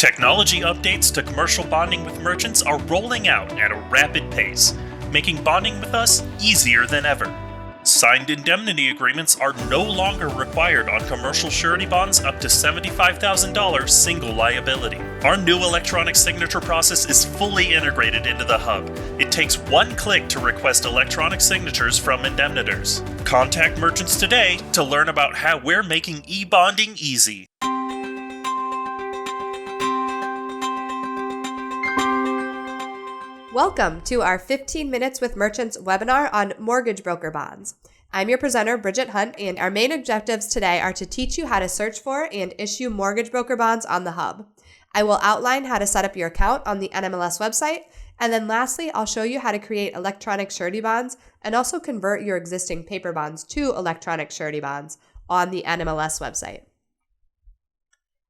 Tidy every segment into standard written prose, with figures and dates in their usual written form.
Technology updates to commercial bonding with merchants are rolling out at a rapid pace, making bonding with us easier than ever. Signed indemnity agreements are no longer required on commercial surety bonds up to $75,000 single liability. Our new electronic signature process is fully integrated into the hub. It takes one click to request electronic signatures from indemnitors. Contact merchants today to learn about how we're making e-bonding easy. Welcome to our 15 Minutes with Merchants webinar on mortgage broker bonds. I'm your presenter, Bridget Hunt, and our main objectives today are to teach you how to search for and issue mortgage broker bonds on the hub. I will outline how to set up your account on the NMLS website, and then lastly, I'll show you how to create electronic surety bonds and also convert your existing paper bonds to electronic surety bonds on the NMLS website.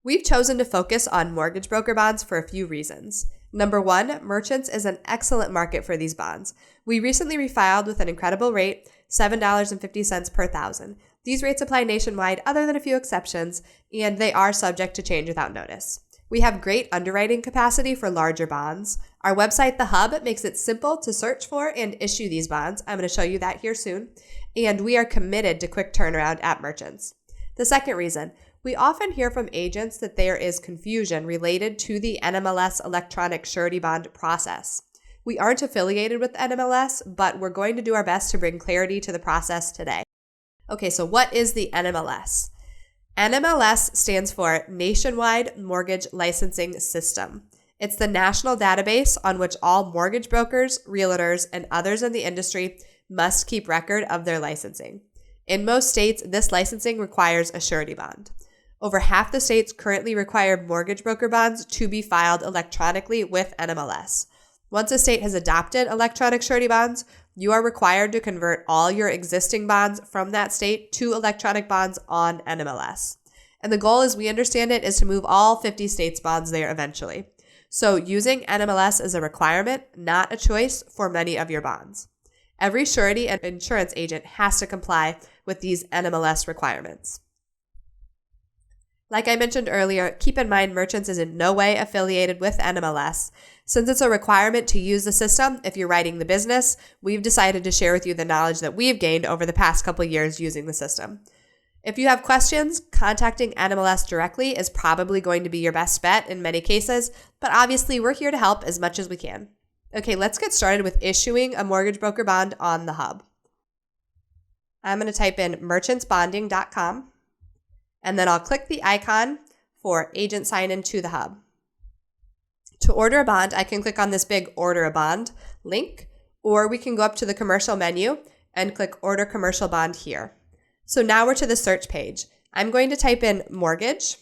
We've chosen to focus on mortgage broker bonds for a few reasons. Number one, merchants is an excellent market for these bonds. We recently refiled with an incredible rate, $7.50 per thousand. These rates apply nationwide other than a few exceptions, and they are subject to change without notice. We have great underwriting capacity for larger bonds. Our website, The Hub, makes it simple to search for and issue these bonds. I'm going to show you that here soon. And we are committed to quick turnaround at merchants. The second reason, we often hear from agents that there is confusion related to the NMLS electronic surety bond process. We aren't affiliated with NMLS, but we're going to do our best to bring clarity to the process today. Okay, so what is the NMLS? NMLS stands for Nationwide Mortgage Licensing System. It's the national database on which all mortgage brokers, realtors, and others in the industry must keep record of their licensing. In most states, this licensing requires a surety bond. Over half the states currently require mortgage broker bonds to be filed electronically with NMLS. Once a state has adopted electronic surety bonds, you are required to convert all your existing bonds from that state to electronic bonds on NMLS. And the goal, as we understand it, is to move all 50 states' bonds there eventually. So using NMLS is a requirement, not a choice for many of your bonds. Every surety and insurance agent has to comply with these NMLS requirements. Like I mentioned earlier, keep in mind merchants is in no way affiliated with NMLS. Since it's a requirement to use the system if you're writing the business, we've decided to share with you the knowledge that we've gained over the past couple years using the system. If you have questions, contacting NMLS directly is probably going to be your best bet in many cases, but obviously we're here to help as much as we can. Okay, let's get started with issuing a mortgage broker bond on the hub. I'm going to type in merchantsbonding.com. And then I'll click the icon for agent sign-in to the hub. To order a bond, I can click on this big order a bond link, or we can go up to the commercial menu and click order commercial bond here. So now we're to the search page. I'm going to type in mortgage,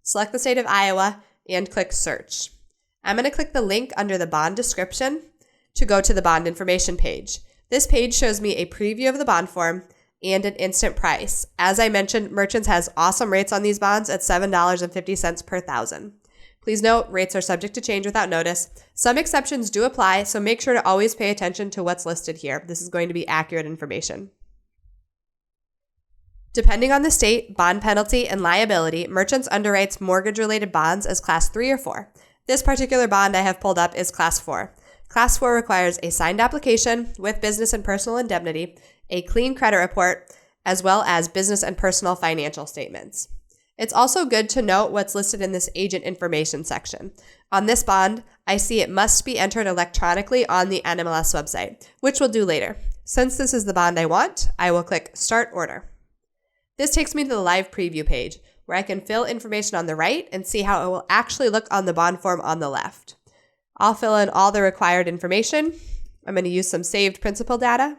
select the state of Iowa, and click search. I'm going to click the link under the bond description to go to the bond information page. This page shows me a preview of the bond form and an instant price. As I mentioned, merchants has awesome rates on these bonds at $7.50 per thousand. Please note, rates are subject to change without notice. Some exceptions do apply, so make sure to always pay attention to what's listed here. This is going to be accurate information. Depending on the state, bond penalty, and liability, merchants underwrites mortgage-related bonds as Class 3 or 4. This particular bond I have pulled up is Class 4. Class 4 requires a signed application with business and personal indemnity, a clean credit report, as well as business and personal financial statements. It's also good to note what's listed in this agent information section. On this bond, I see it must be entered electronically on the NMLS website, which we'll do later. Since this is the bond I want, I will click Start Order. This takes me to the live preview page, where I can fill information on the right and see how it will actually look on the bond form on the left. I'll fill in all the required information. I'm going to use some saved principal data.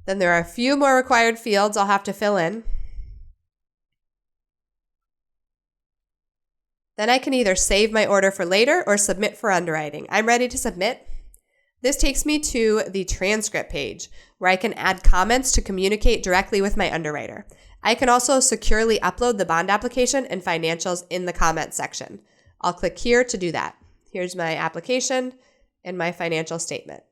Then there are a few more required fields I'll have to fill in. Then I can either save my order for later or submit for underwriting. I'm ready to submit. This takes me to the transcript page, where I can add comments to communicate directly with my underwriter. I can also securely upload the bond application and financials in the comment section. I'll click here to do that. Here's my application and my financial statement.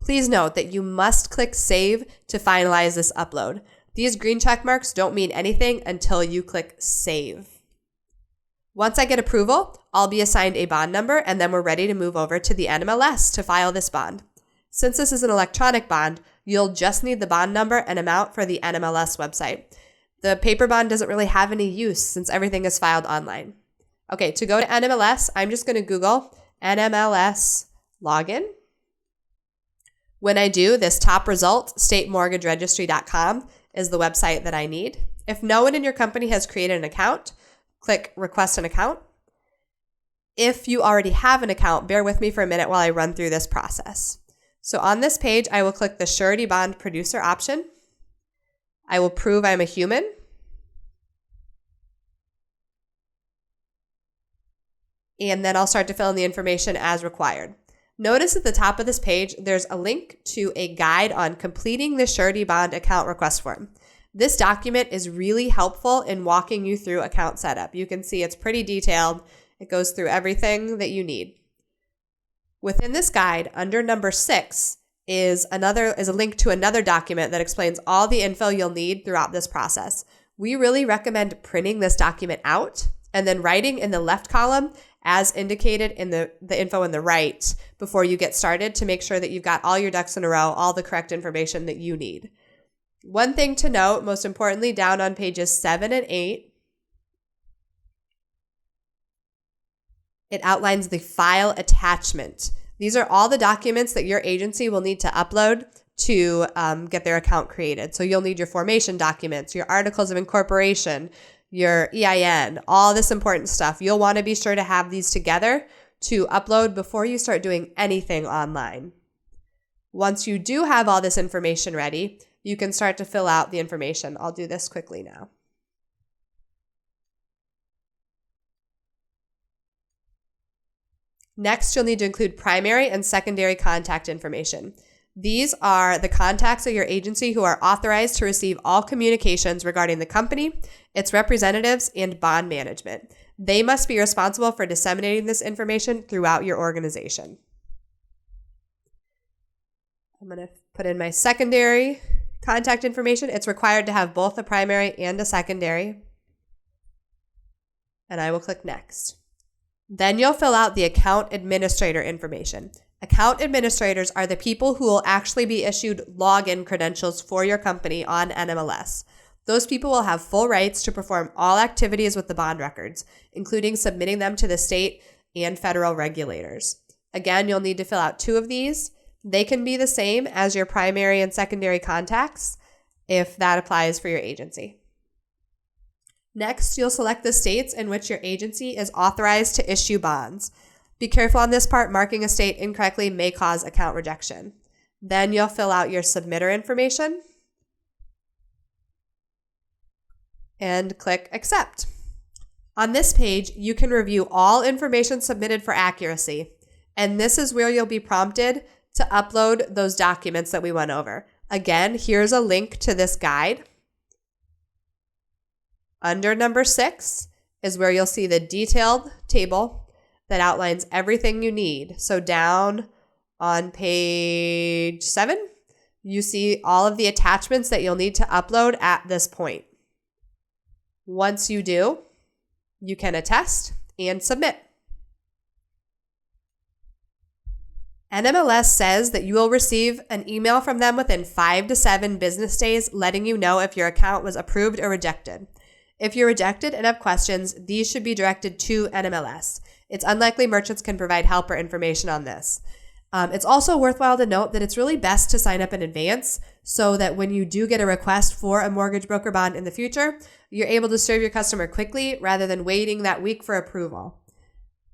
Please note that you must click Save to finalize this upload. These green check marks don't mean anything until you click Save. Once I get approval, I'll be assigned a bond number, and then we're ready to move over to the NMLS to file this bond. Since this is an electronic bond, you'll just need the bond number and amount for the NMLS website. The paper bond doesn't really have any use since everything is filed online. Okay, to go to NMLS, I'm just going to Google NMLS login. When I do, this top result, statemortgageregistry.com, is the website that I need. If no one in your company has created an account, click Request an Account. If you already have an account, bear with me for a minute while I run through this process. So on this page, I will click the Surety Bond Producer option. I will prove I'm a human. And then I'll start to fill in the information as required. Notice at the top of this page, there's a link to a guide on completing the Surety Bond account request form. This document is really helpful in walking you through account setup. You can see it's pretty detailed. It goes through everything that you need. Within this guide, under number 6, is a link to another document that explains all the info you'll need throughout this process. We really recommend printing this document out and then writing in the left column as indicated in the info in the right before you get started to make sure that you've got all your ducks in a row, all the correct information that you need. One thing to note, most importantly, down on pages 7 and 8, it outlines the file attachment. These are all the documents that your agency will need to upload to get their account created. So you'll need your formation documents, your articles of incorporation, your EIN, all this important stuff. You'll want to be sure to have these together to upload before you start doing anything online. Once you do have all this information ready, you can start to fill out the information. I'll do this quickly now. Next, you'll need to include primary and secondary contact information. These are the contacts of your agency who are authorized to receive all communications regarding the company, its representatives, and bond management. They must be responsible for disseminating this information throughout your organization. I'm going to put in my secondary contact information. It's required to have both a primary and a secondary. And I will click Next. Then you'll fill out the account administrator information. Account administrators are the people who will actually be issued login credentials for your company on NMLS. Those people will have full rights to perform all activities with the bond records, including submitting them to the state and federal regulators. Again, you'll need to fill out 2 of these. They can be the same as your primary and secondary contacts if that applies for your agency. Next, you'll select the states in which your agency is authorized to issue bonds. Be careful on this part. Marking a state incorrectly may cause account rejection. Then you'll fill out your submitter information and click Accept. On this page, you can review all information submitted for accuracy, and this is where you'll be prompted to upload those documents that we went over. Again, here's a link to this guide. Under number 6 is where you'll see the detailed table that outlines everything you need. So down on page 7, you see all of the attachments that you'll need to upload at this point. Once you do, you can attest and submit. NMLS says that you will receive an email from them within 5 to 7 business days letting you know if your account was approved or rejected. If you're rejected and have questions, these should be directed to NMLS. It's unlikely merchants can provide help or information on this. It's also worthwhile to note that it's really best to sign up in advance so that when you do get a request for a mortgage broker bond in the future, you're able to serve your customer quickly rather than waiting that week for approval.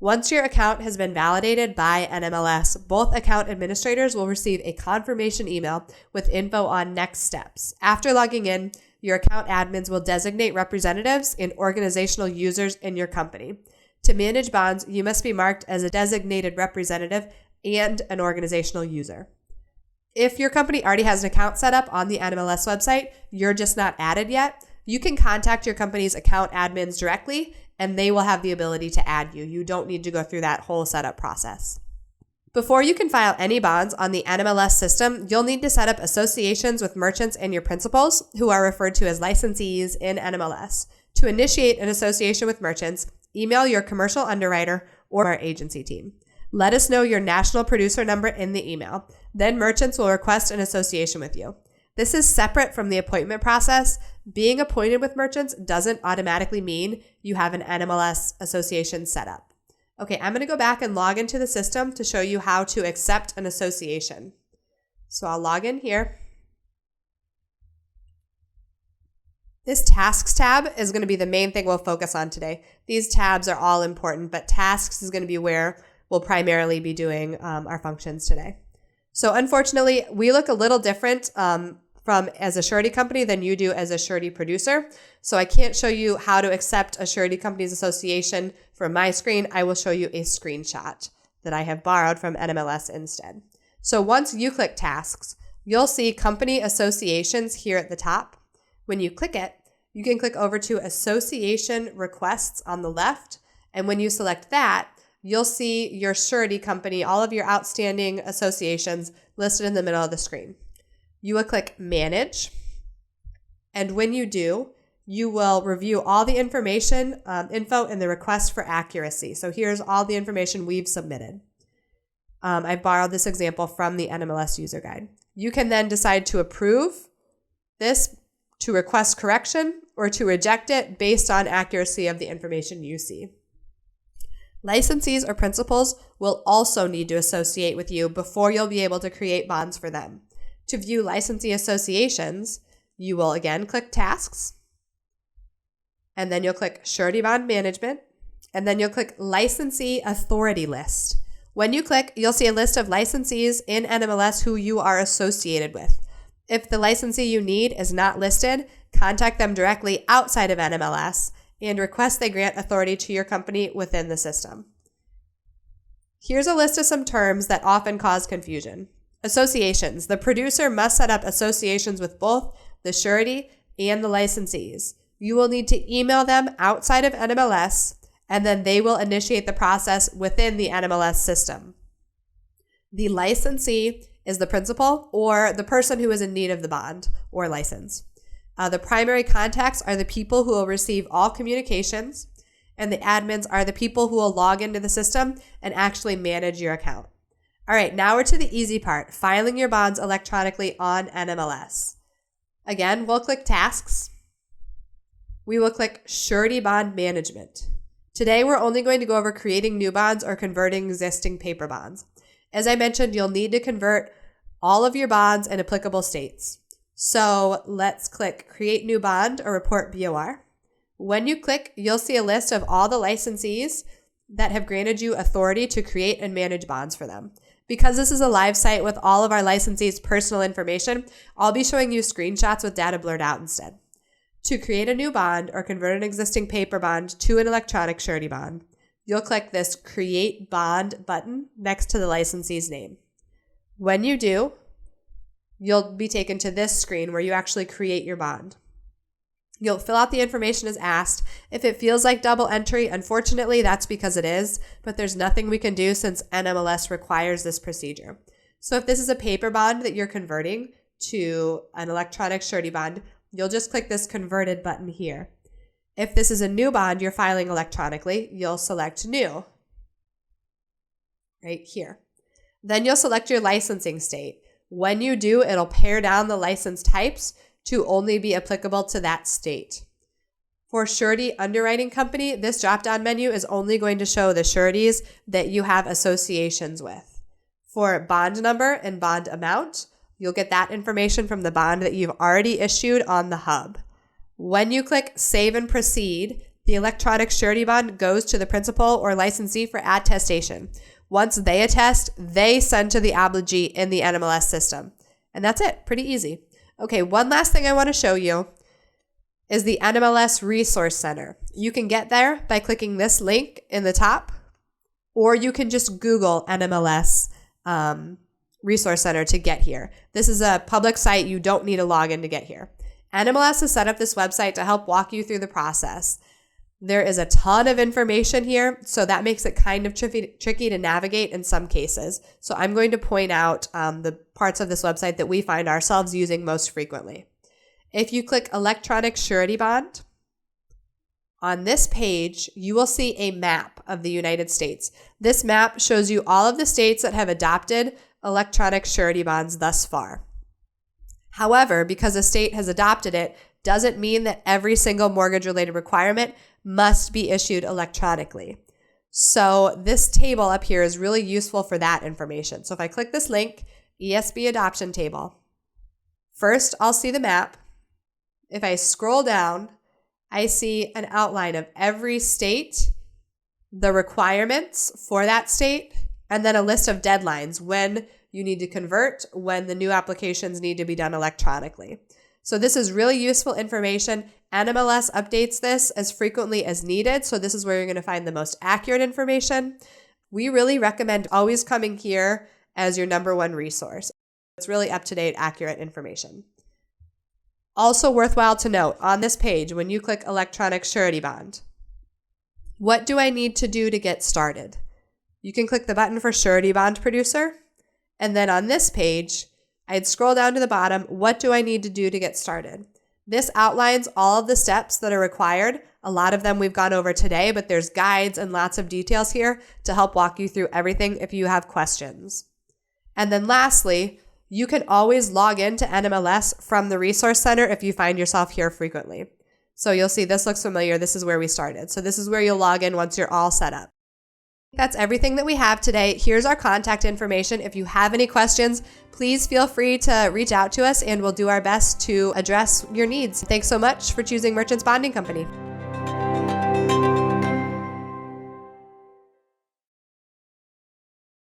Once your account has been validated by NMLS, both account administrators will receive a confirmation email with info on next steps. After logging in, your account admins will designate representatives and organizational users in your company. To manage bonds, you must be marked as a designated representative and an organizational user. If your company already has an account set up on the NMLS website, you're just not added yet, you can contact your company's account admins directly and they will have the ability to add you. You don't need to go through that whole setup process. Before you can file any bonds on the NMLS system, you'll need to set up associations with merchants and your principals, who are referred to as licensees in NMLS. To initiate an association with merchants, email your commercial underwriter or our agency team. Let us know your national producer number in the email. Then merchants will request an association with you. This is separate from the appointment process. Being appointed with merchants doesn't automatically mean you have an NMLS association set up. Okay, I'm going to go back and log into the system to show you how to accept an association. So I'll log in here. This tasks tab is going to be the main thing we'll focus on today. These tabs are all important, but tasks is going to be where we'll primarily be doing our functions today. So unfortunately, we look a little different from as a surety company than you do as a surety producer. So I can't show you how to accept a surety company's association from my screen. I will show you a screenshot that I have borrowed from NMLS instead. So once you click tasks, you'll see company associations here at the top. When you click it, you can click over to association requests on the left. And when you select that, you'll see your surety company, all of your outstanding associations listed in the middle of the screen. You will click Manage, and when you do, you will review all the information, info in the request for accuracy. So here's all the information we've submitted. I borrowed this example from the NMLS user guide. You can then decide to approve this, to request correction, or to reject it based on accuracy of the information you see. Licensees or principals will also need to associate with you before you'll be able to create bonds for them. To view licensee associations, you will again click Tasks, and then you'll click Surety Bond Management, and then you'll click Licensee Authority List. When you click, you'll see a list of licensees in NMLS who you are associated with. If the licensee you need is not listed, contact them directly outside of NMLS and request they grant authority to your company within the system. Here's a list of some terms that often cause confusion. Associations. The producer must set up associations with both the surety and the licensees. You will need to email them outside of NMLS, and then they will initiate the process within the NMLS system. The licensee is the principal or the person who is in need of the bond or license. The primary contacts are the people who will receive all communications, and the admins are the people who will log into the system and actually manage your account. All right, now we're to the easy part, filing your bonds electronically on NMLS. Again, we'll click Tasks. We will click Surety Bond Management. Today, we're only going to go over creating new bonds or converting existing paper bonds. As I mentioned, you'll need to convert all of your bonds in applicable states. So let's click Create New Bond or Report BOR. When you click, you'll see a list of all the licensees that have granted you authority to create and manage bonds for them. Because this is a live site with all of our licensees' personal information, I'll be showing you screenshots with data blurred out instead. To create a new bond or convert an existing paper bond to an electronic surety bond, you'll click this Create Bond button next to the licensee's name. When you do, you'll be taken to this screen where you actually create your bond. You'll fill out the information as asked. If it feels like double entry, unfortunately, that's because it is, but there's nothing we can do since NMLS requires this procedure. So if this is a paper bond that you're converting to an electronic surety bond, you'll just click this Converted button here. If this is a new bond you're filing electronically, you'll select New right here. Then you'll select your licensing state. When you do, it'll pare down the license types to only be applicable to that state. For surety underwriting company, this drop-down menu is only going to show the sureties that you have associations with. For bond number and bond amount, you'll get that information from the bond that you've already issued on the hub. When you click Save and Proceed, the electronic surety bond goes to the principal or licensee for attestation. Once they attest, they send to the obligee in the NMLS system. And that's it. Pretty easy. Okay, one last thing I want to show you is the NMLS Resource Center. You can get there by clicking this link in the top, or you can just Google NMLS Resource Center to get here. This is a public site. You don't need a login to get here. NMLS has set up this website to help walk you through the process. There is a ton of information here, so that makes it kind of tricky to navigate in some cases. So I'm going to point out the parts of this website that we find ourselves using most frequently. If you click Electronic Surety Bond, on this page, you will see a map of the United States. This map shows you all of the states that have adopted electronic surety bonds thus far. However, because a state has adopted it, doesn't mean that every single mortgage-related requirement must be issued electronically. So this table up here is really useful for that information. So if I click this link, ESB Adoption Table, first I'll see the map. If I scroll down, I see an outline of every state, the requirements for that state, and then a list of deadlines when you need to convert, when the new applications need to be done electronically. So this is really useful information. NMLS updates this as frequently as needed, so this is where you're going to find the most accurate information. We really recommend always coming here as your number one resource. It's really up-to-date, accurate information. Also worthwhile to note, on this page, when you click Electronic Surety Bond, what do I need to do to get started? You can click the button for Surety Bond Producer, and then on this page, I'd scroll down to the bottom, what do I need to do to get started? This outlines all of the steps that are required. A lot of them we've gone over today, but there's guides and lots of details here to help walk you through everything if you have questions. And then lastly, you can always log into NMLS from the Resource Center if you find yourself here frequently. So you'll see this looks familiar. This is where we started. So this is where you'll log in once you're all set up. That's everything that we have today. Here's our contact information. If you have any questions, please feel free to reach out to us and we'll do our best to address your needs. Thanks so much for choosing Merchants Bonding Company.